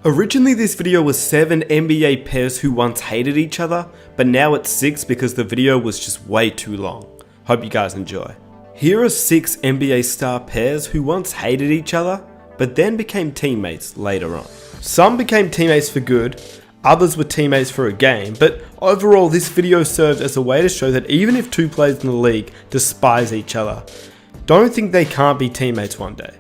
Originally this video was 7 NBA pairs who once hated each other, but now it's 6 because the video was just way too long. Hope you guys enjoy. Here are 6 NBA star pairs who once hated each other, but then became teammates later on. Some became teammates for good, others were teammates for a game, but overall this video served as a way to show that even if 2 players in the league despise each other, don't think they can't be teammates one day.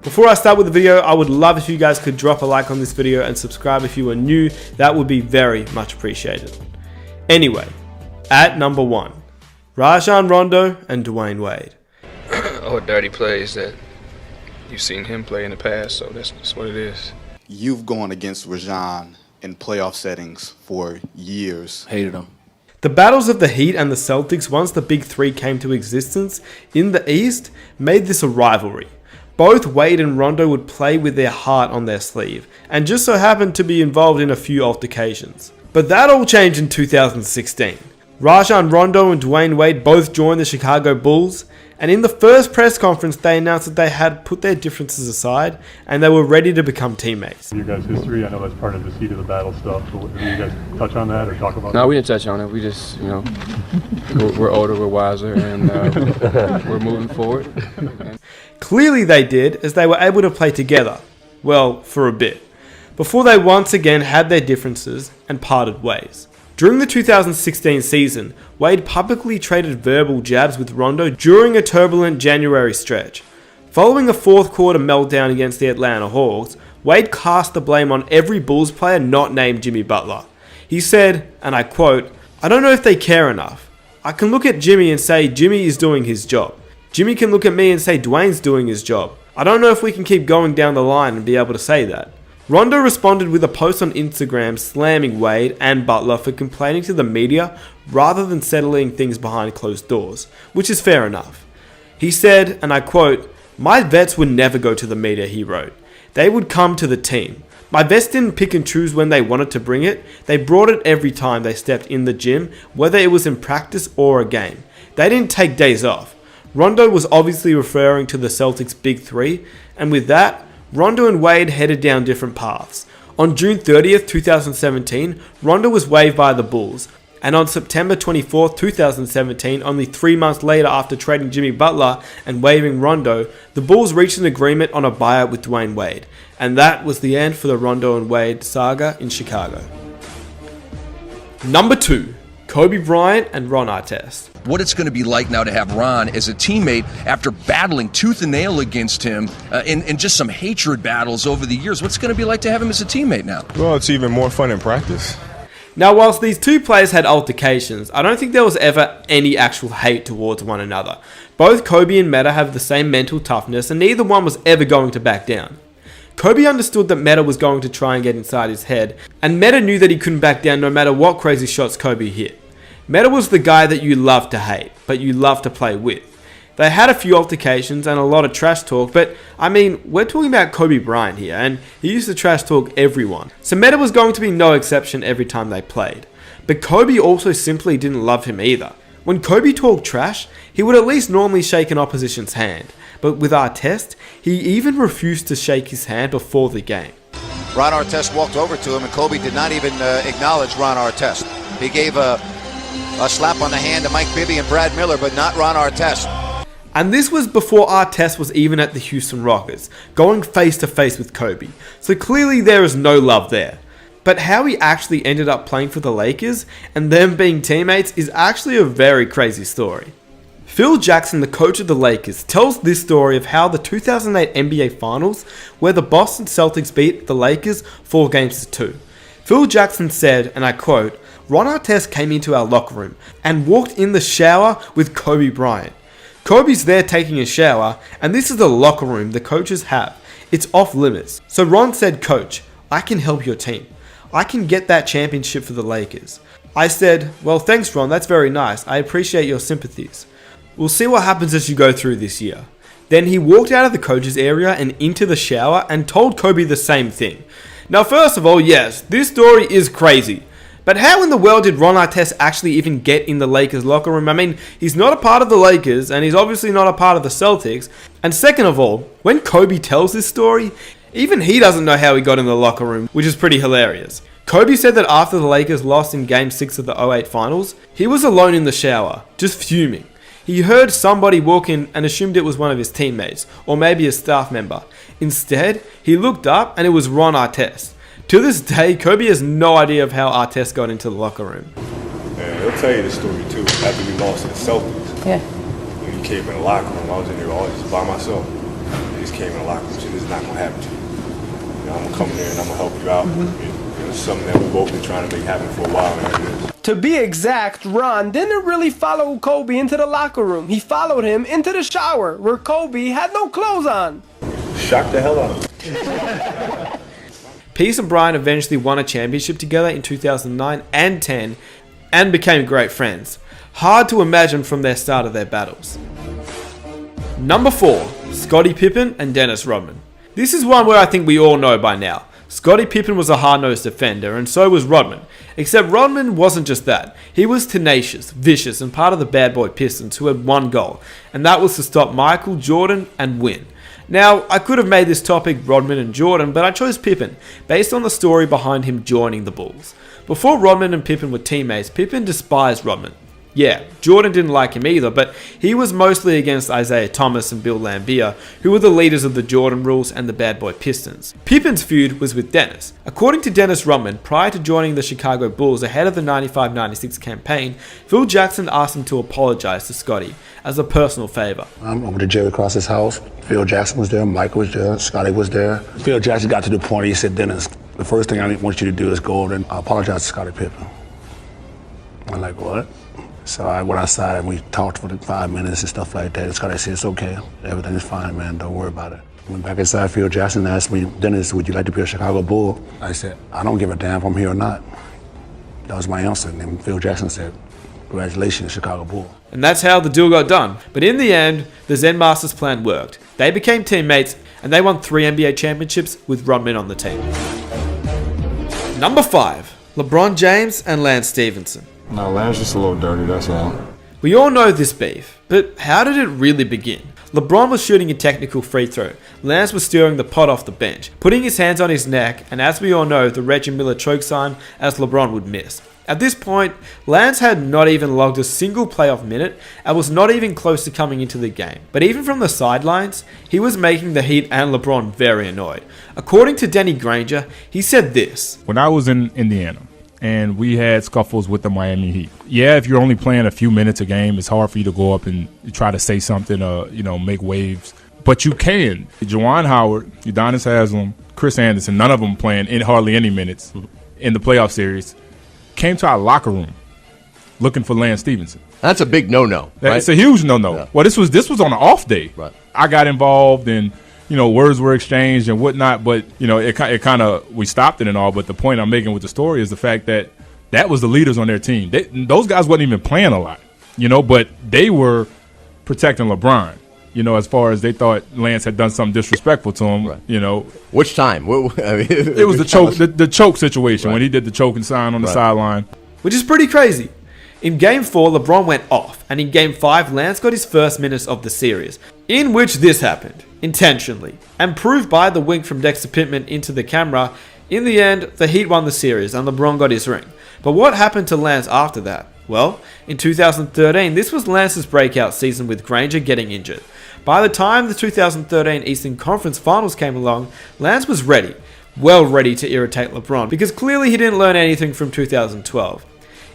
Before I start with the video, I would love if you guys could drop a like on this video and subscribe if you are new. That would be very much appreciated. Anyway, at number 1, Rajon Rondo and Dwayne Wade. Oh, dirty plays that you've seen him play in the past, so that's what it is. You've gone against Rajon in playoff settings for years. Hated him. The battles of the Heat and the Celtics, once the Big Three came to existence in the East, made this a rivalry. Both Wade and Rondo would play with their heart on their sleeve, and just so happened to be involved in a few altercations. But that all changed in 2016. Rajon Rondo and Dwayne Wade both joined the Chicago Bulls, and in the first press conference they announced that they had put their differences aside and they were ready to become teammates. Your guys' history, I know that's part of the seat of the battle stuff, but do you guys touch on that or talk about No, that? we didn't touch on it. We just, we're older, we're wiser, and we're moving forward. Clearly they did, as they were able to play together, well, for a bit, before they once again had their differences and parted ways. During the 2016 season, Wade publicly traded verbal jabs with Rondo during a turbulent January stretch. Following a fourth quarter meltdown against the Atlanta Hawks, Wade cast the blame on every Bulls player not named Jimmy Butler. He said, and I quote, "I don't know if they care enough. I can look at Jimmy and say Jimmy is doing his job. Jimmy can look at me and say Dwayne's doing his job. I don't know if we can keep going down the line and be able to say that." Rondo responded with a post on Instagram slamming Wade and Butler for complaining to the media rather than settling things behind closed doors, which is fair enough. He said, and I quote, "My vets would never go to the media," he wrote. "They would come to the team. My vets didn't pick and choose when they wanted to bring it. They brought it every time they stepped in the gym, whether it was in practice or a game. They didn't take days off." Rondo was obviously referring to the Celtics' Big Three, and with that, Rondo and Wade headed down different paths. On June 30th, 2017, Rondo was waived by the Bulls, and on September 24th, 2017, only 3 months later after trading Jimmy Butler and waiving Rondo, the Bulls reached an agreement on a buyout with Dwayne Wade, and that was the end for the Rondo and Wade saga in Chicago. Number 2, Kobe Bryant and Ron Artest. What it's going to be like now to have Ron as a teammate after battling tooth and nail against him in just some hatred battles over the years. What's it going to be like to have him as a teammate now? Well, it's even more fun in practice. Now, whilst these two players had altercations, I don't think there was ever any actual hate towards one another. Both Kobe and Metta have the same mental toughness, and neither one was ever going to back down. Kobe understood that Metta was going to try and get inside his head, and Metta knew that he couldn't back down no matter what crazy shots Kobe hit. Metta was the guy that you love to hate, but you love to play with. They had a few altercations and a lot of trash talk, but I mean, we're talking about Kobe Bryant here, and he used to trash talk everyone. So Metta was going to be no exception every time they played. But Kobe also simply didn't love him either. When Kobe talked trash, he would at least normally shake an opposition's hand. But with Artest, he even refused to shake his hand before the game. Ron Artest walked over to him, and Kobe did not even acknowledge Ron Artest. He gave a slap on the hand to Mike Bibby and Brad Miller, but not Ron Artest. And this was before Artest was even at the Houston Rockets, going face to face with Kobe. So clearly there is no love there. But how he actually ended up playing for the Lakers and them being teammates is actually a very crazy story. Phil Jackson, the coach of the Lakers, tells this story of how the 2008 NBA Finals, where the Boston Celtics beat the Lakers 4-2. Phil Jackson said, and I quote, "Ron Artest came into our locker room and walked in the shower with Kobe Bryant. Kobe's there taking a shower, and this is the locker room the coaches have. It's off limits. So Ron said, 'Coach, I can help your team. I can get that championship for the Lakers.' I said, 'Well, thanks Ron, that's very nice. I appreciate your sympathies. We'll see what happens as you go through this year.' Then he walked out of the coaches area and into the shower and told Kobe the same thing. Now first of all, yes, this story is crazy. But how in the world did Ron Artest actually even get in the Lakers locker room? I mean, he's not a part of the Lakers, and he's obviously not a part of the Celtics. And second of all, when Kobe tells this story, Even he doesn't know how he got in the locker room, which is pretty hilarious. Kobe said that after the Lakers lost in Game 6 of the 2008 Finals, he was alone in the shower, just fuming. He heard somebody walk in and assumed it was one of his teammates, or maybe a staff member. Instead, he looked up and it was Ron Artest. To this day, Kobe has no idea of how Artest got into the locker room. And he'll tell you the story too. After we lost to the Celtics, when he came in the locker room, I was in there all just by myself. He just came in the locker room and said, "This is not gonna happen to you. I'm gonna come in there and I'm gonna help you out." It's something that we've both been trying to make happen for a while now. To be exact, Ron didn't really follow Kobe into the locker room. He followed him into the shower, where Kobe had no clothes on. Shocked the hell out of him. Peace and Bryant eventually won a championship together in 2009 and 10 and became great friends. Hard to imagine from their start of their battles. Number 4, Scottie Pippen and Dennis Rodman. This is one where I think we all know by now. Scottie Pippen was a hard-nosed defender, and so was Rodman. Except Rodman wasn't just that. He was tenacious, vicious, and part of the bad boy Pistons who had one goal, and that was to stop Michael Jordan and win. Now, I could have made this topic Rodman and Jordan, but I chose Pippen, based on the story behind him joining the Bulls. Before Rodman and Pippen were teammates, Pippen despised Rodman. Yeah, Jordan didn't like him either, but he was mostly against Isaiah Thomas and Bill Laimbeer, who were the leaders of the Jordan Rules and the Bad Boy Pistons. Pippen's feud was with Dennis. According to Dennis Rodman, prior to joining the Chicago Bulls ahead of the 95-96 campaign, Phil Jackson asked him to apologize to Scottie as a personal favor. I'm over to Jerry Cross's house. Phil Jackson was there, Mike was there, Scottie was there. Phil Jackson got to the point, he said, "Dennis, the first thing I want you to do is go over and apologize to Scottie Pippen." I'm like, "What?" So I went outside and we talked for 5 minutes and stuff like that. And Scottie said, "It's okay. Everything's fine, man. Don't worry about it." Went back inside. Phil Jackson asked me, "Dennis, would you like to be a Chicago Bull?" I said, "I don't give a damn if I'm here or not." That was my answer. And then Phil Jackson said, "Congratulations, Chicago Bull." And that's how the deal got done. But in the end, the Zen Masters plan worked. They became teammates and they won 3 NBA championships with Rodman on the team. Number 5, LeBron James and Lance Stevenson. No, Lance just a little dirty, that's all. We all know this beef, but how did it really begin? LeBron was shooting a technical free throw. Lance was stirring the pot off the bench, putting his hands on his neck, and as we all know, the Reggie Miller choke sign as LeBron would miss. At this point, Lance had not even logged a single playoff minute and was not even close to coming into the game. But even from the sidelines, he was making the Heat and LeBron very annoyed. According to Danny Granger, he said this: "When I was in Indiana, and we had scuffles with the Miami Heat. Yeah, if you're only playing a few minutes a game, it's hard for you to go up and try to say something or, make waves. But you can. Juwan Howard, Udonis Haslem, Chris Anderson, none of them playing in hardly any minutes in the playoff series, came to our locker room looking for Lance Stevenson. That's a big no-no, right? It's a huge no-no. Yeah. Well, this was on an off day. Right. I got involved and words were exchanged and whatnot, but, it kind of, we stopped it and all. But the point I'm making with the story is the fact that was the leaders on their team. Those guys wasn't even playing a lot, but they were protecting LeBron, as far as they thought Lance had done something disrespectful to him, right. Which time? It was the choke situation, right, when he did the choking sign on the sideline. Which is pretty crazy. In Game 4, LeBron went off, and in Game 5, Lance got his first minutes of the series, in which this happened, intentionally, and proved by the wink from Dexter Pittman into the camera. In the end, the Heat won the series, and LeBron got his ring. But what happened to Lance after that? Well, in 2013, this was Lance's breakout season with Granger getting injured. By the time the 2013 Eastern Conference Finals came along, Lance was ready, well ready to irritate LeBron, because clearly he didn't learn anything from 2012.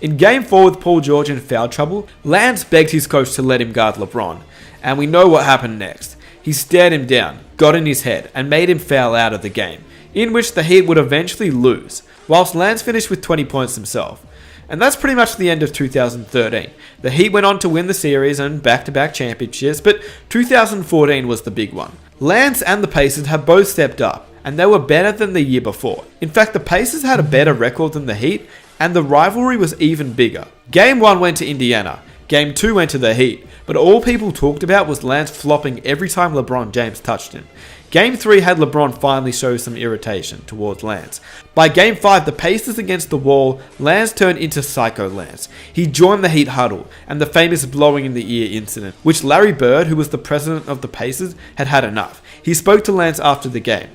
In Game 4 with Paul George in foul trouble, Lance begged his coach to let him guard LeBron, and we know what happened next. He stared him down, got in his head, and made him foul out of the game, in which the Heat would eventually lose, whilst Lance finished with 20 points himself. And that's pretty much the end of 2013. The Heat went on to win the series and back-to-back championships, but 2014 was the big one. Lance and the Pacers have both stepped up, and they were better than the year before. In fact, the Pacers had a better record than the Heat, and the rivalry was even bigger. Game 1 went to Indiana, Game 2 went to the Heat, but all people talked about was Lance flopping every time LeBron James touched him. Game 3 had LeBron finally show some irritation towards Lance. By Game 5, the Pacers against the wall, Lance turned into Psycho Lance. He joined the Heat huddle, and the famous blowing in the ear incident, which Larry Bird, who was the president of the Pacers, had had enough. He spoke to Lance after the game.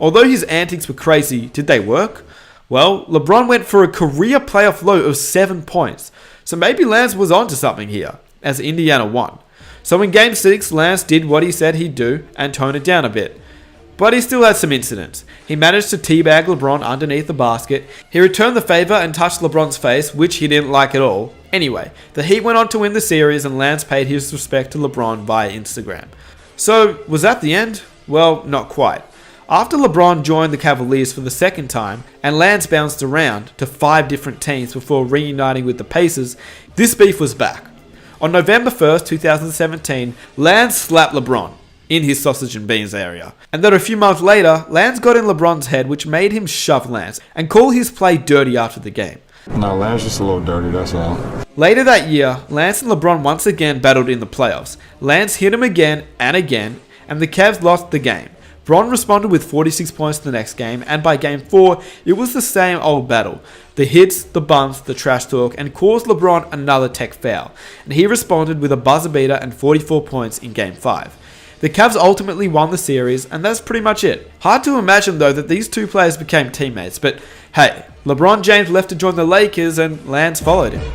Although his antics were crazy, did they work? Well, LeBron went for a career playoff low of 7 points, so maybe Lance was onto something here, as Indiana won. So in Game 6, Lance did what he said he'd do and tone it down a bit. But he still had some incidents. He managed to teabag LeBron underneath the basket, he returned the favour and touched LeBron's face, which he didn't like at all. Anyway, the Heat went on to win the series and Lance paid his respect to LeBron via Instagram. So, was that the end? Well, not quite. After LeBron joined the Cavaliers for the second time, and Lance bounced around to 5 different teams before reuniting with the Pacers, this beef was back. On November 1st, 2017, Lance slapped LeBron in his sausage and beans area. And then a few months later, Lance got in LeBron's head, which made him shove Lance and call his play dirty after the game. No, Lance just a little dirty, that's all. Later that year, Lance and LeBron once again battled in the playoffs. Lance hit him again, and the Cavs lost the game. Bron responded with 46 points the next game, and by Game 4, it was the same old battle. The hits, the bumps, the trash talk, and caused LeBron another tech foul, and he responded with a buzzer beater and 44 points in Game 5. The Cavs ultimately won the series, and that's pretty much it. Hard to imagine though that these two players became teammates, but hey, LeBron James left to join the Lakers and Lance followed him.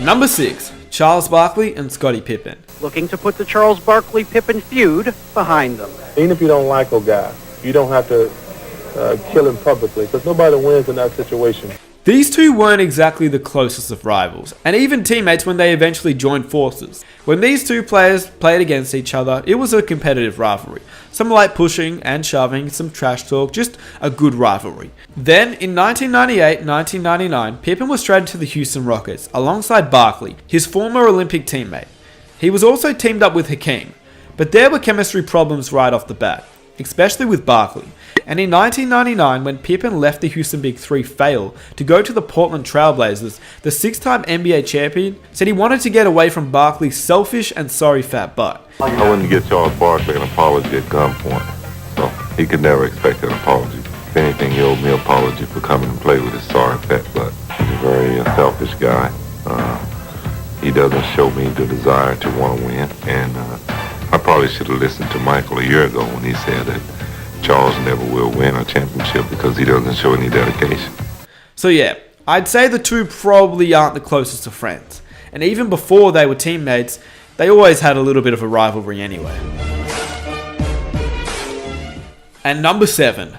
Number 6, Charles Barkley and Scottie Pippen. Looking to put the Charles Barkley-Pippen feud behind them. Even if you don't like a guy, you don't have to kill him publicly, because nobody wins in that situation. These two weren't exactly the closest of rivals, and even teammates when they eventually joined forces. When these two players played against each other, it was a competitive rivalry. Some light pushing and shoving, some trash talk, just a good rivalry. Then, in 1998-1999, Pippen was traded to the Houston Rockets, alongside Barkley, his former Olympic teammate. He was also teamed up with Hakeem, but there were chemistry problems right off the bat, especially with Barkley. And in 1999, when Pippen left the Houston Big Three fail to go to the Portland Trail Blazers, the 6-time NBA champion said he wanted to get away from Barkley's selfish and sorry fat butt. I wouldn't get Charles Barkley an apology at gunpoint, so he could never expect an apology. If anything, he owed me an apology for coming and play with his sorry fat butt. He's a very selfish guy. He doesn't show me the desire to want to win, and I probably should have listened to Michael a year ago when he said that Charles never will win a championship because he doesn't show any dedication. So yeah, I'd say the two probably aren't the closest of friends. And even before they were teammates, they always had a little bit of a rivalry anyway. And number 7,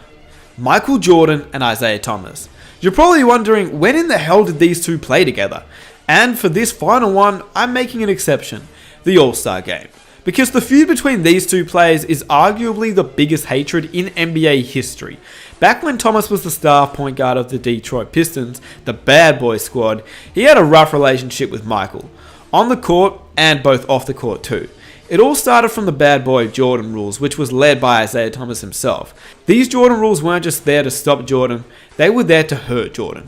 Michael Jordan and Isaiah Thomas. You're probably wondering, when in the hell did these two play together? And for this final one, I'm making an exception, the All-Star Game. Because the feud between these two players is arguably the biggest hatred in NBA history. Back when Thomas was the star point guard of the Detroit Pistons, the bad boy squad, he had a rough relationship with Michael. On the court, and both off the court too. It all started from the bad boy Jordan rules, which was led by Isaiah Thomas himself. These Jordan rules weren't just there to stop Jordan, they were there to hurt Jordan.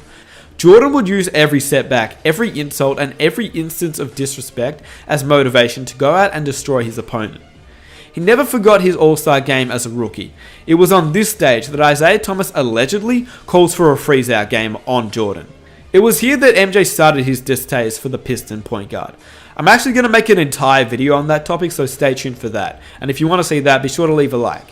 Jordan would use every setback, every insult, and every instance of disrespect as motivation to go out and destroy his opponent. He never forgot his All-Star game as a rookie. It was on this stage that Isaiah Thomas allegedly calls for a freeze-out game on Jordan. It was here that MJ started his distaste for the Piston point guard. I'm actually going to make an entire video on that topic, so stay tuned for that. And if you want to see that, be sure to leave a like.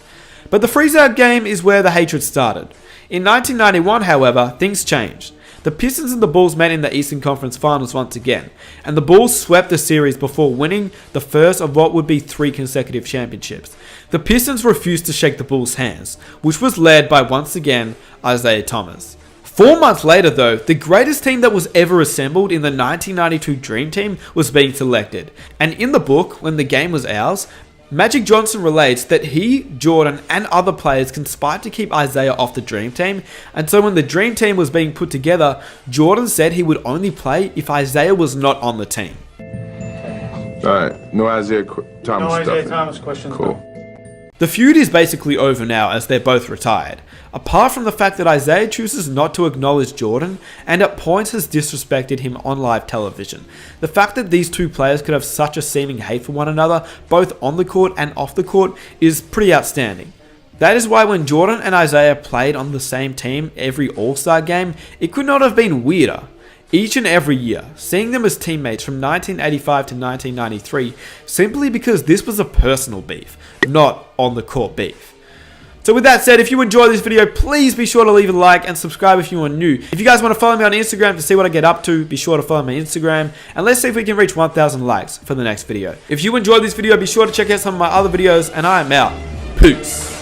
But the freeze-out game is where the hatred started. In 1991, however, things changed. The Pistons and the Bulls met in the Eastern Conference Finals once again, and the Bulls swept the series before winning the first of what would be 3 consecutive championships. The Pistons refused to shake the Bulls' hands, which was led by, once again, Isaiah Thomas. 4 months later though, the greatest team that was ever assembled in the 1992 Dream Team was being selected, and in the book, When the Game Was Ours, Magic Johnson relates that he, Jordan, and other players conspired to keep Isaiah off the Dream Team, and so when the Dream Team was being put together, Jordan said he would only play if Isaiah was not on the team. Alright, no Isaiah Thomas No Isaiah stuff. Thomas questions. Cool. The feud is basically over now as they're both retired, apart from the fact that Isaiah chooses not to acknowledge Jordan and at points has disrespected him on live television. The fact that these two players could have such a seeming hate for one another, both on the court and off the court, is pretty outstanding. That is why when Jordan and Isaiah played on the same team every All-Star game, it could not have been weirder. each and every year, seeing them as teammates from 1985 to 1993 simply because this was a personal beef, not on the court beef. So with that said, if you enjoyed this video, please be sure to leave a like and subscribe if you are new. If you guys want to follow me on Instagram to see what I get up to, be sure to follow my Instagram. And let's see if we can reach 1,000 likes for the next video. If you enjoyed this video, be sure to check out some of my other videos, and I am out. Peace.